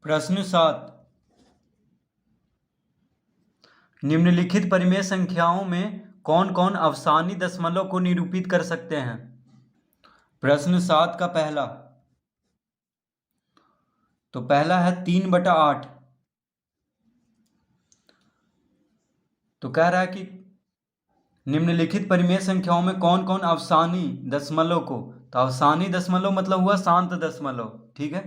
प्रश्न 7। निम्नलिखित परिमेय संख्याओं में कौन कौन अवसानी दशमलव को निरूपित कर सकते हैं। प्रश्न 7 का पहला, तो पहला है 3/8। तो कह रहा है कि निम्नलिखित परिमेय संख्याओं में कौन कौन अवसानी दशमलव को, तो अवसानी दशमलव मतलब हुआ शांत दशमलव। ठीक है,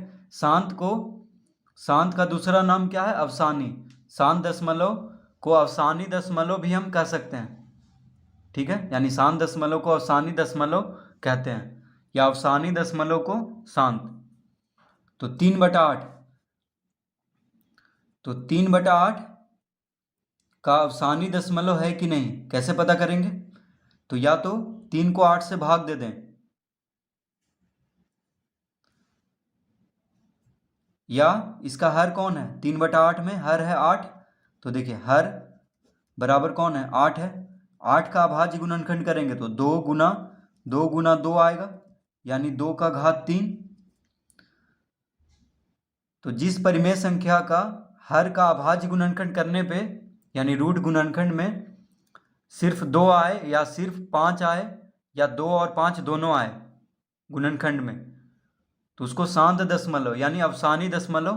शांत का दूसरा नाम क्या है, अवसानी। शांत दशमलव को अवसानी दशमलव भी हम कह सकते हैं। ठीक है, यानी शांत दशमलव को अवसानी दशमलव कहते हैं, या अवसानी दशमलव को शांत। तो 3/8, तो 3/8 का अवसानी दशमलव है कि नहीं, कैसे पता करेंगे। तो या तो 3 को 8 से भाग दे दें, या इसका हर कौन है, 3/8 में हर है 8। तो देखिए हर बराबर कौन है, 8 है। 8 का अभाज्य गुणनखंड करेंगे तो 2 गुना 2 आएगा, यानी 2 का घात 3। तो जिस परिमेय संख्या का हर का अभाज्य गुणनखंड करने पे, यानी रूट गुणनखंड में सिर्फ 2 आए या सिर्फ 5 आए, या 2 और 5 दोनों आए गुणनखंड में, तो उसको शांत दशमलव यानी अवसानी दशमलव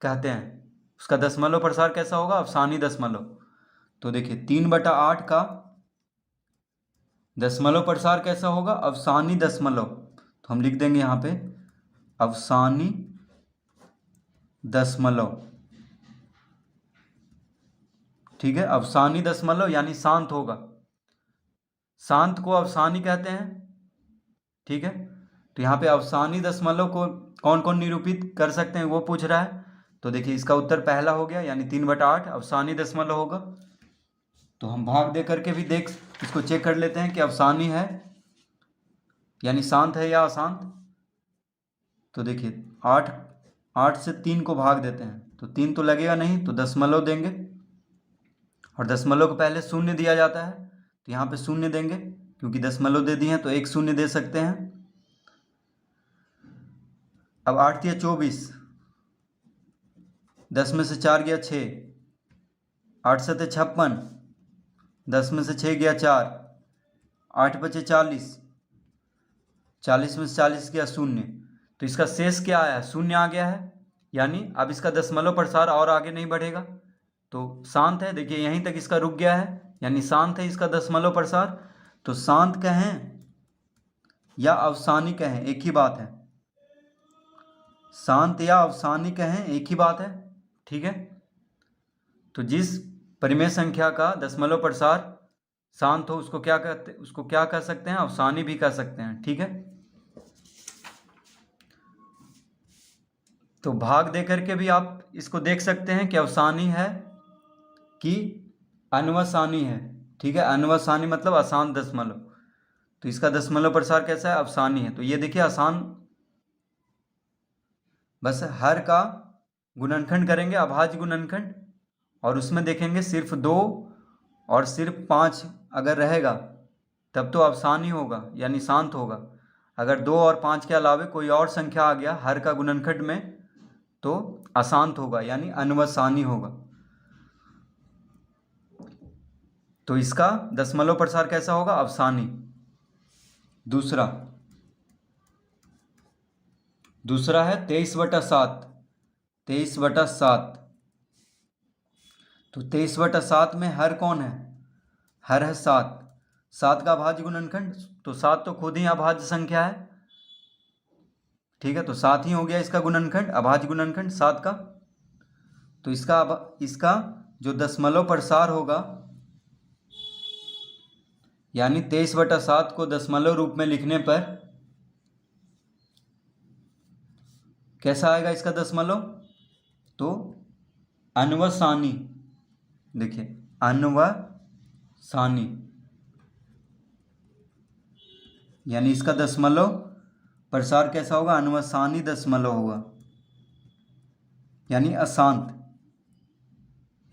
कहते हैं। उसका दशमलव प्रसार कैसा होगा, अवसानी दशमलव। तो देखिए 3/8 का दशमलव प्रसार कैसा होगा, अवसानी दशमलव। तो हम लिख देंगे यहाँ पे अवसानी दशमलव। ठीक है, अवसानी दशमलव यानी शांत होगा, शांत को अवसानी कहते हैं। ठीक है, तो यहाँ पे अवसानी दशमलव को कौन कौन निरूपित कर सकते हैं वो पूछ रहा है। तो देखिए इसका उत्तर पहला हो गया, यानी 3/8 अवसानी दशमलव होगा। तो हम भाग दे करके भी इसको चेक कर लेते हैं कि अवसानी है यानी शांत है या अशांत। तो देखिए 8 से 3 को भाग देते हैं, तो 3 तो लगेगा नहीं, तो दशमलव देंगे, और दशमलव को पहले शून्य दिया जाता है, तो यहाँ पे शून्य देंगे, क्योंकि दशमलव दे दिए हैं तो एक शून्य दे सकते हैं। अब 8 तिया 24, 10 में से 4 गया 6, 8 7 56, 10 में से 6 गया 4, 8 बचे 40, 40 में से 40 गया 0। तो इसका शेष क्या आया, 0 आ गया है, यानी अब इसका दशमलव प्रसार और आगे नहीं बढ़ेगा, तो शांत है। देखिए यहीं तक इसका रुक गया है, यानी शांत है इसका दशमलव प्रसार। तो शांत कहें या अवसानी कहें एक ही बात है, शांत या अवसानी कहें एक ही बात है। ठीक है, तो जिस परिमेय संख्या का दशमलव प्रसार शांत हो उसको क्या कह सकते हैं, अवसानी भी कह सकते हैं। ठीक है, तो भाग दे करके भी आप इसको देख सकते हैं कि अवसानी है कि अनवसानी है। ठीक है, अनवसानी मतलब अशांत दशमलव, तो इसका दशमलव प्रसार कैसा है, अवसानी है। तो ये देखिए आसान, बस हर का गुणनखंड करेंगे, अभाज्य गुणनखंड, और उसमें देखेंगे सिर्फ 2 और सिर्फ 5 अगर रहेगा तब तो अवसानी होगा यानी शांत होगा। अगर 2 और 5 के अलावे कोई और संख्या आ गया हर का गुणनखंड में तो अशांत होगा यानी अनवसानी होगा। तो इसका दशमलव प्रसार कैसा होगा, अवसानी। दूसरा है 23/7। 23/7, तो 23/7 में हर कौन है, हर है 7। 7 का अभाज्य गुणनखंड, तो 7 तो खुद ही अभाज्य संख्या है। ठीक है, तो 7 ही हो गया इसका गुणनखंड, अभाज्य गुणनखंड 7 का। तो इसका जो दशमलव प्रसार होगा, यानी 23/7 को दशमलव रूप में लिखने पर कैसा आएगा इसका दशमलव, तो अनवसानी। देखिए अनवसानी, यानी इसका दशमलव प्रसार कैसा होगा, अनवसानी दशमलव होगा, यानी अशांत,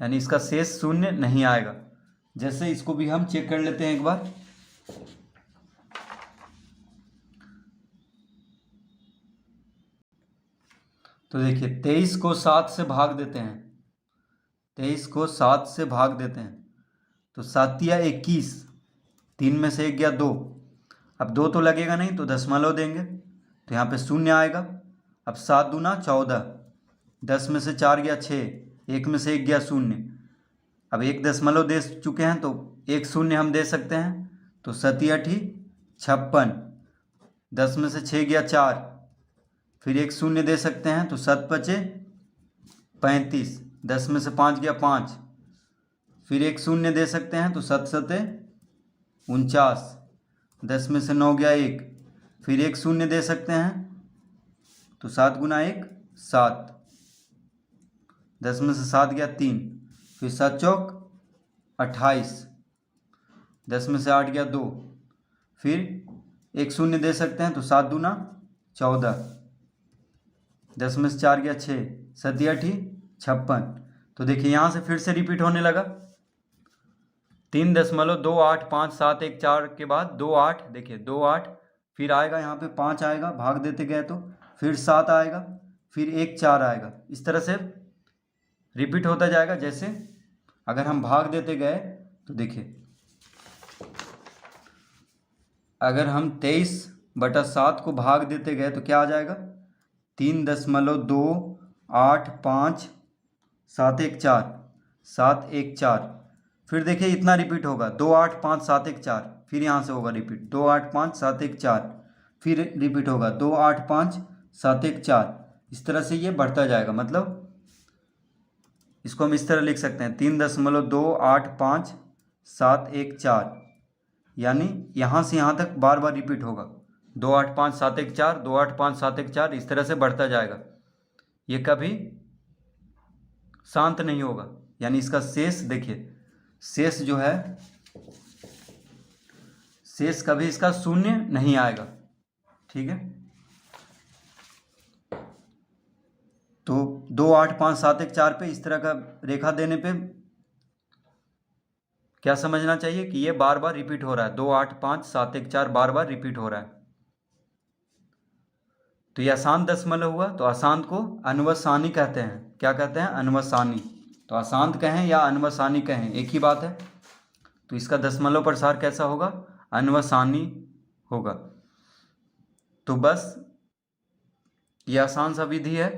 यानी इसका शेष 0 नहीं आएगा। जैसे इसको भी हम चेक कर लेते हैं एक बार। तो देखिए 23 को 7 से भाग देते हैं, 23 को 7 से भाग देते हैं तो 7 या 21, 3 में से 1 गया 2, अब 2 तो लगेगा नहीं तो दशमलव देंगे तो यहाँ पे शून्य आएगा। अब 7 दूना 14, 10 में से 4 गया 6, 1 में से 1 गया 0, अब 1 दशमलव दे चुके हैं तो 1 शून्य हम दे सकते हैं तो 7 8 56, 10 में से 6 गया 4, फिर 1 शून्य दे सकते हैं तो 7 5 35, 10 में से 5 गया 5, फिर 1 शून्य दे सकते हैं तो 7 7 49, 10 में से 9 गया 1, फिर 1 शून्य दे सकते हैं तो 7 गुना 1 7, 10 में से 7 गया 3, फिर 7 चौक 28, 10 में से 8 गया 2, फिर 1 शून्य दे सकते हैं तो 7 दूना 14, 10 में से 4 गया 6, 7 8 56। तो देखिए यहाँ से फिर से रिपीट होने लगा 3.28574 के बाद 28, देखिए 28, फिर आएगा यहाँ पे 5 आएगा, भाग देते गए तो फिर 7 आएगा, फिर 1 4 आएगा, इस तरह से रिपीट होता जाएगा। जैसे अगर हम भाग देते गए तो देखिए अगर हम 23/7 को भाग देते गए तो क्या आ जाएगा 3.2854714, 714, फिर देखिए इतना रिपीट होगा 285714, फिर यहाँ से होगा रिपीट 285714, फिर रिपीट होगा 285714, इस तरह से ये बढ़ता जाएगा। मतलब इसको हम इस तरह लिख सकते हैं 3.2855714, यानी यहाँ से यहाँ तक बार बार रिपीट होगा 285714, 285714, इस तरह से बढ़ता जाएगा, ये कभी शांत नहीं होगा। यानी इसका शेष देखिए, शेष जो है, शेष कभी इसका शून्य नहीं आएगा, ठीक है। तो 285714 पे इस तरह का रेखा देने पे क्या समझना चाहिए कि ये बार बार रिपीट हो रहा है, 285714 बार बार रिपीट हो रहा है। तो ये अशांत दशमलव हुआ, तो अशांत को अनवसानी कहते हैं। क्या कहते हैं? अनवसानी। तो अशांत कहें या अनवसानी कहें एक ही बात है। तो इसका दशमलव प्रसार कैसा होगा? अनवसानी होगा। तो बस ये आसान सा विधि है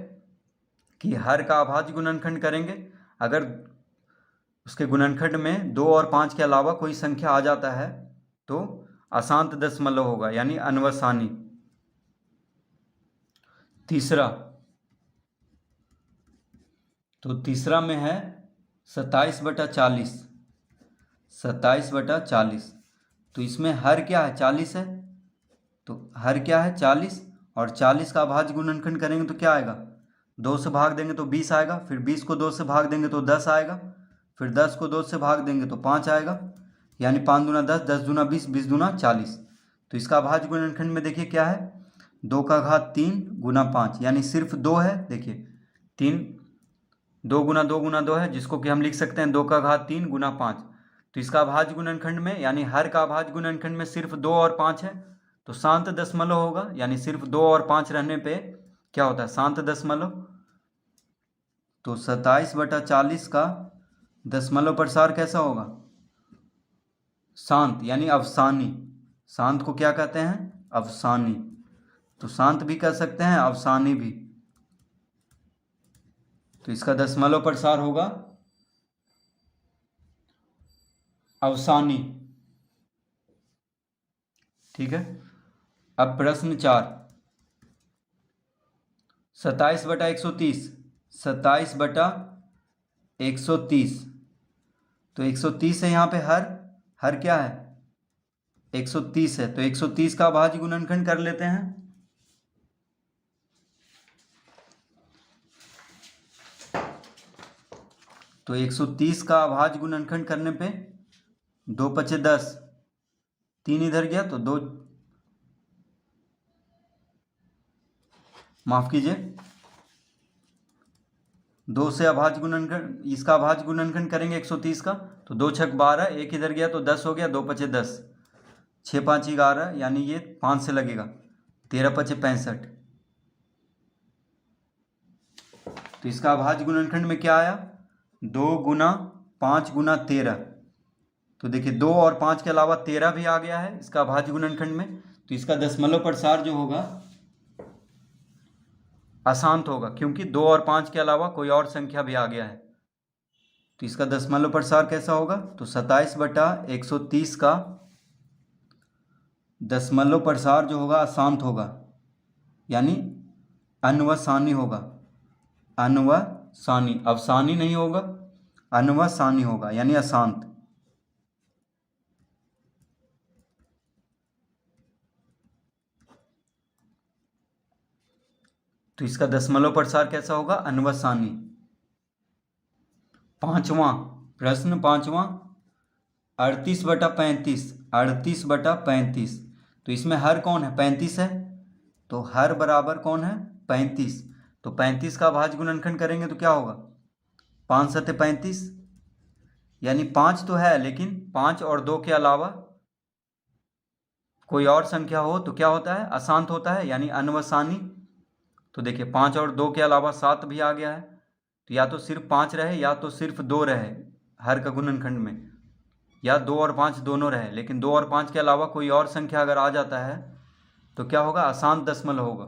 कि हर का अभाज्य गुणनखंड करेंगे, अगर उसके गुणनखंड में 2 और 5 के अलावा कोई संख्या आ जाता है तो अशांत दशमलव होगा, यानी अनवसानी। तीसरा, तो तीसरा में है 27/40। 27/40। तो इसमें हर क्या है? 40 है। तो हर क्या है? 40। और 40 का अभाज्य गुणनखंड करेंगे तो क्या आएगा? 2 से भाग देंगे तो 20 आएगा, फिर 20 को 2 से भाग देंगे तो 10 आएगा, फिर 10 को 2 से भाग देंगे तो 5 आएगा, यानी 5 दूना 10, 10 दूना 20, 20 दूना 40। तो इसका अभाज्य गुणनखंड में देखिए क्या है? 2 का घात 3 गुना 5, यानी सिर्फ 2 है। देखिए 3 2 गुना 2 गुना 2 है, जिसको कि हम लिख सकते हैं 2 का घात 3 गुना 5। तो इसका अभाज्य गुणनखंड में, यानी हर का अभाज्य गुणनखंड में सिर्फ 2 और 5 है, तो शांत दशमलव होगा। यानी सिर्फ 2 और 5 रहने पे क्या होता है? शांत दशमलव। तो 27/40 का दशमलव प्रसार कैसा होगा? शांत, यानी अवसानी। शांत को क्या कहते हैं? अवसानी। तो शांत भी कह सकते हैं, अवसानी भी। तो इसका दशमलव प्रसार होगा अवसानी। ठीक है। अब प्रश्न 4, 27/130। 27/130। तो 130 है यहाँ पे, हर क्या है? 130 है। तो 130 का अभाज्य गुणनखंड कर लेते हैं। तो 130 का अभाज्य गुणनखंड करने पे 2 5 10, 3 इधर गया तो 2, माफ कीजिए, 2 से अभाज्य गुणनखंड, इसका अभाज्य गुणनखंड करेंगे 130 का, तो 2 छक 12, 1 इधर गया तो 10 हो गया, 2 5 10, 6 5 11, यानी ये 5 से लगेगा, 13 5 65। तो इसका अभाज्य गुणनखंड में क्या आया, 2 गुना 5 गुना 13। तो देखिए 2 और 5 के अलावा 13 भी आ गया है इसका अभाज्य गुणनखंड में। तो इसका दशमलव प्रसार जो होगा अशांत होगा, क्योंकि 2 और 5 के अलावा कोई और संख्या भी आ गया है। तो इसका दशमलव प्रसार कैसा होगा, तो 27/130 का दशमलव प्रसार जो होगा अशांत होगा, यानी अनवसानी होगा। अनवसानी, अवसानी नहीं होगा, अनवसानी होगा यानी अशांत। तो इसका दशमलव प्रसार कैसा होगा, अनवसानी। पांचवा प्रश्न, 38/35, 38/35। तो इसमें हर कौन है, 35 है। तो हर बराबर कौन है, 35। तो 35 का अभाज्य गुणनखंड करेंगे तो क्या होगा, 5 सत्ते 35, यानी 5 तो है लेकिन 5 और 2 के अलावा कोई और संख्या हो तो क्या होता है, अशांत होता है, यानी अनवसानी। तो देखिए 5 और 2 के अलावा 7 भी आ गया है। तो या तो सिर्फ 5 रहे या तो सिर्फ 2 रहे हर का गुणनखंड में, या 2 और 5 दोनों रहे, लेकिन 2 और 5 के अलावा कोई और संख्या अगर आ जाता है तो क्या होगा, अशांत दशमलव होगा।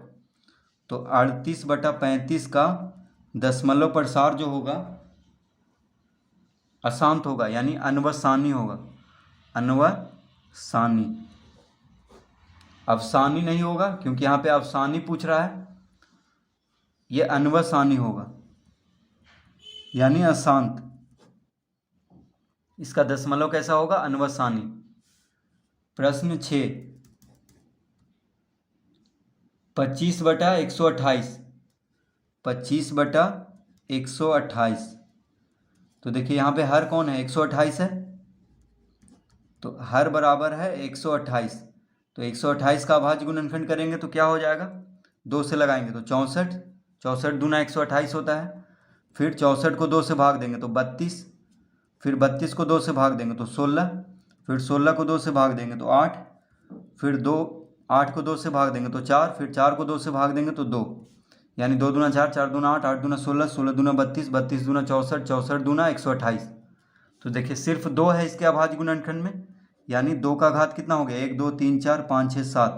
तो 38/35 का दशमलव प्रसार जो होगा अशांत होगा, यानी अनवसानी होगा। अनवसानी, अवसानी नहीं होगा, क्योंकि यहाँ पे अवसानी पूछ रहा है। ये अनवसानी होगा यानी अशांत। इसका दशमलव कैसा होगा, अनवसानी। प्रश्न 6, 25/128, 25/128। तो देखिए यहाँ पे हर कौन है, 128 है। तो हर बराबर है 128। तो 128 का अभाज्य गुणनखंड करेंगे तो क्या हो जाएगा, 2 से लगाएंगे तो 64, 64 दूना 128 होता है। फिर 64 को 2 से भाग देंगे तो 32, फिर 32 को 2 से भाग देंगे तो 16, फिर 16 को 2 से भाग देंगे तो 8, फिर 8 को 2 से भाग देंगे तो 4, फिर 4 को 2 से भाग देंगे तो 2, यानी 2 दूना 4, 4 दूना 8, 8 दूना 16, 16 दूना 32, 32 दूना 64, 64 दूना 128। तो देखिए सिर्फ 2 है इसके अभाज्य गुणनखंड में, यानी 2 का घात कितना हो गया, 1 2 3 4 5 6 7।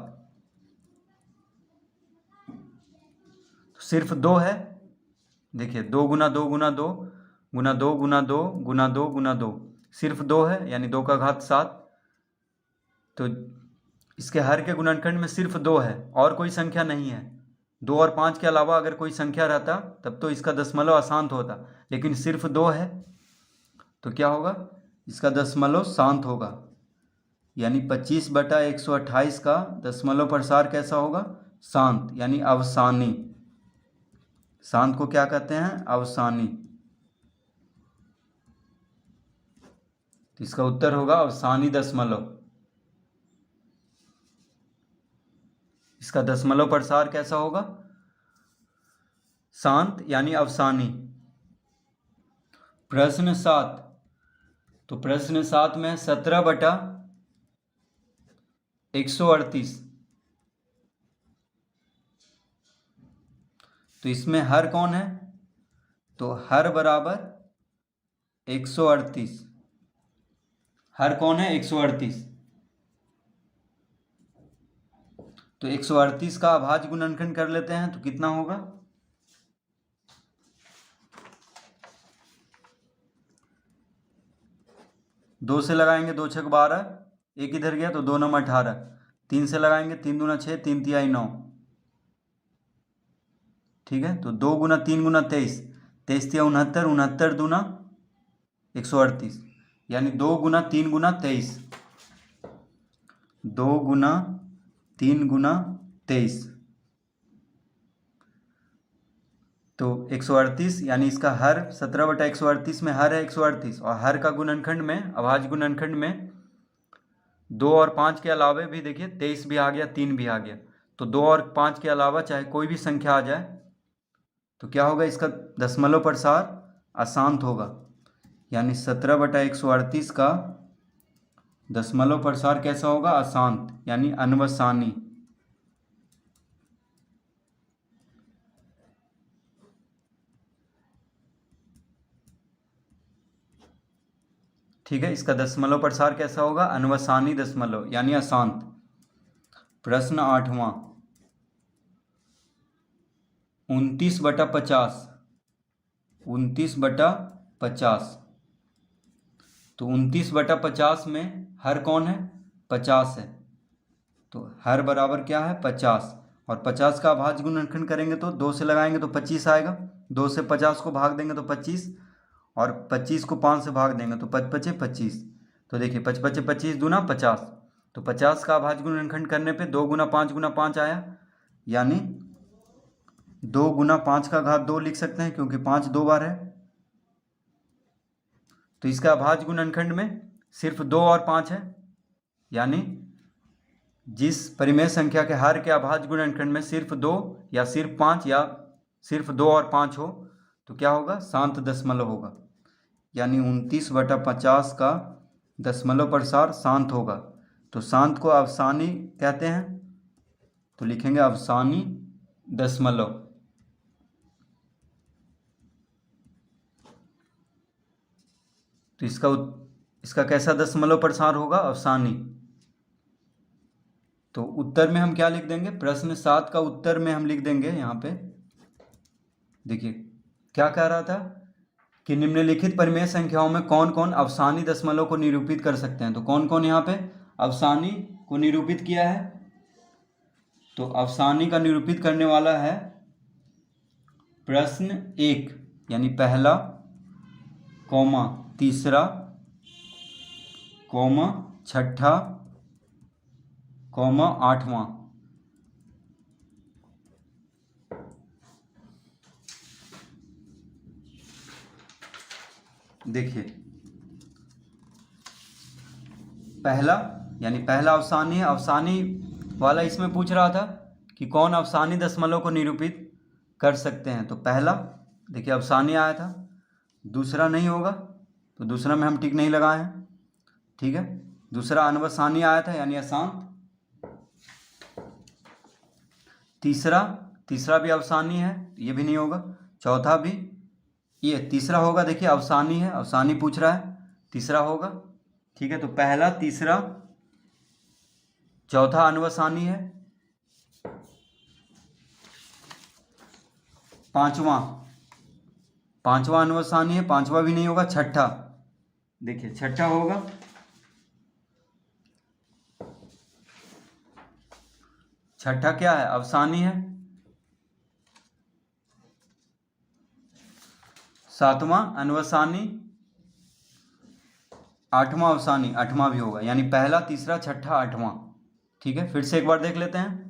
तो सिर्फ 2 है। देखिए 2 गुना 2 गुना 2 गुना 2 गुना 2 गुना 2 गुना 2, सिर्फ 2 है, यानी 2 का घात 7। तो इसके हर के गुणनखंड में सिर्फ 2 है और कोई संख्या नहीं है। 2 और 5 के अलावा अगर कोई संख्या रहता तब तो इसका दशमलव अशांत होता, लेकिन सिर्फ 2 है तो क्या होगा, इसका दशमलव शांत होगा, यानी 25/128 का दशमलव प्रसार कैसा होगा, शांत, यानी अवसानी। शांत को क्या कहते हैं, अवसानी। तो इसका उत्तर होगा अवसानी दशमलव। इसका दशमलव प्रसार कैसा होगा, शांत यानी अवसानी। प्रश्न 7, तो प्रश्न 7 में 17/138। तो इसमें हर कौन है, तो हर बराबर 138। हर कौन है, 138। तो 138 का अभाज्य गुणनखंड कर लेते हैं तो कितना होगा, 2 से लगाएंगे 2 छक 12, एक इधर गया तो 2 9 18, 3 से लगाएंगे 3 दूना 6, 3 तिहाई 9। ठीक है, तो 2 गुना 3 गुना 23, 23 तिया 69, 69 दूना 138, यानी 2 गुना 3 गुना 23, 2 गुना 3 गुना 23। तो 138, यानी इसका हर 17/138 में हर है 138, और हर का गुणनखंड में, अभाज्य गुणनखंड में 2 और 5 के अलावे भी देखिए 23 भी आ गया, 3 भी आ गया। तो 2 और 5 के अलावा चाहे कोई भी संख्या आ जाए तो क्या होगा, इसका दशमलव प्रसार अशांत होगा, यानी 17/138 का दशमलव प्रसार कैसा होगा, अशांत, यानी अनवसानी। ठीक है, इसका दशमलव प्रसार कैसा होगा? अनवसानी दशमलव यानी अशांत। प्रश्न 8वां, 29/50, 29/50। तो 29/50 में हर कौन है? 50 है, तो हर बराबर क्या है? 50। और 50 का अभाज्य गुणनखंड करेंगे तो 2 से लगाएंगे तो 25 आएगा, 2 से 50 को भाग देंगे तो 25, और 25 को 5 से भाग देंगे तो 5 पचे 25। तो देखिए 5 पचे 25 दूना 50, तो 50 का अभाज्य गुणनखंड करने पे 2 गुना 5 गुना 5 आया, यानी 2 गुना 5 का घात 2 लिख सकते हैं, क्योंकि 5 2 बार है। तो इसका अभाज्य गुणनखंड में सिर्फ 2 और 5 है, यानी जिस परिमेय संख्या के हर के अभाज्य गुणनखंड में सिर्फ 2 या सिर्फ 5 या सिर्फ 2 और 5 हो तो क्या होगा? शांत दशमलव होगा, यानी 29/50 का दशमलव प्रसार शांत होगा। तो शांत को अवसानी कहते हैं, तो लिखेंगे अवसानी दशमलव। तो इसका कैसा दशमलव प्रसार होगा? अवसानी। तो उत्तर में हम क्या लिख देंगे? प्रश्न 7 का उत्तर में हम लिख देंगे यहाँ पे, देखिए क्या कह रहा था कि निम्नलिखित परिमेय संख्याओं में कौन कौन अवसानी दशमलव को निरूपित कर सकते हैं। तो कौन कौन यहाँ पे अवसानी को निरूपित किया है? तो अवसानी का निरूपित करने वाला है प्रश्न 1, यानी पहला कौमा तीसरा कौमा छठा कौमा 8वां। देखिए पहला यानी पहला अवसानी है, अवसानी वाला इसमें पूछ रहा था कि कौन अवसानी दशमलव को निरूपित कर सकते हैं। तो पहला देखिए अवसानी आया था, दूसरा नहीं होगा तो दूसरा में हम टिक नहीं लगाए हैं, ठीक है। दूसरा अनवसानी आया था यानी अशांत। तीसरा भी अवसानी है, ये भी नहीं होगा। चौथा भी, ये तीसरा होगा, देखिए अवसानी है, अवसानी पूछ रहा है, तीसरा होगा, ठीक है। तो पहला तीसरा चौथा अनवसानी है। पांचवा अनवसानी है, पांचवा भी नहीं होगा। छठा, देखिए छठा होगा, छठा क्या है? अवसानी है। सातवां अनवसानी, आठवां अवसानी, आठवां भी होगा, यानी पहला तीसरा छठा आठवां, ठीक है। फिर से एक बार देख लेते हैं।